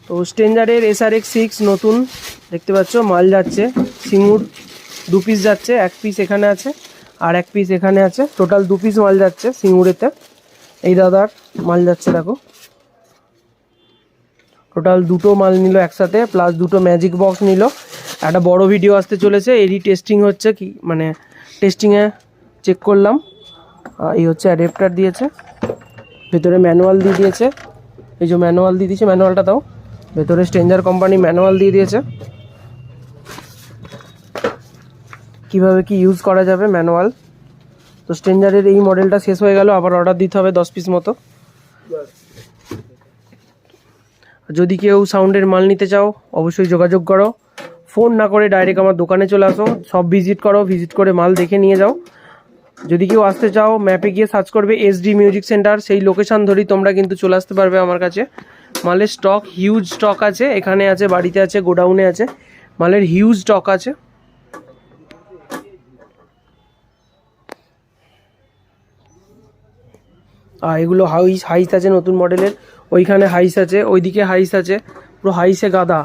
তো স্ট্রেঞ্জারের SRX6 নতুন দেখতে পাচ্ছ মাল যাচ্ছে, সিঙ্গুর 2 পিস যাচ্ছে, 1 পিস এখানে আছে আর 1 পিস এখানে আছে, টোটাল 2 পিস মাল যাচ্ছে সিঙ্গুরেতে। এই দাদার মাল যাচ্ছে দেখো, টোটাল 2টো মাল নিল একসাথে, প্লাস 2টো ম্যাজিক বক্স নিল। একটা বড় ভিডিও আসতে চলেছে, এরই টেস্টিং হচ্ছে, কি মানে টেস্টিংয়ে চেক করলাম। এই হচ্ছে অ্যাডাপ্টার দিয়েছে, ভেতরে ম্যানুয়াল দিয়ে দিয়েছে, এই যে ম্যানুয়াল দিয়ে দিয়েছে, ম্যানুয়ালটা দাও, ভেতরে স্ট্রেঞ্জার কোম্পানি ম্যানুয়াল দিয়ে দিয়েছে কিভাবে কি ইউজ করা যাবে ম্যানুয়াল। তো স্ট্রেঞ্জারের এই মডেলটা শেষ হয়ে গেল, আবার অর্ডার দিতে হবে 10 পিস মতো। যদি কেউ সাউন্ডের মাল নিতে চাও অবশ্যই যোগাযোগ করো, ফোন না করে ডাইরেক্ট আমার দোকানে চলে আসো, সব ভিজিট করো, ভিজিট করে মাল দেখে নিয়ে যাও। যদি কেউ আসতে চাও ম্যাপে গিয়ে সার্চ করবে SD মিউজিক সেন্টার, সেই লোকেশন ধরেই তোমরা কিন্তু চলে আসতে পারবে আমার কাছে। মালের স্টক হিউজ স্টক আছে, এখানে আছে, বাড়িতে আছে, গোডাউনে আছে, মালের হিউজ স্টক আছে। আর এগুলো হাইস আছে নতুন মডেলের, ওইখানে হাইস আছে, ওইদিকে হাইস আছে, পুরো হাইসে গাদা।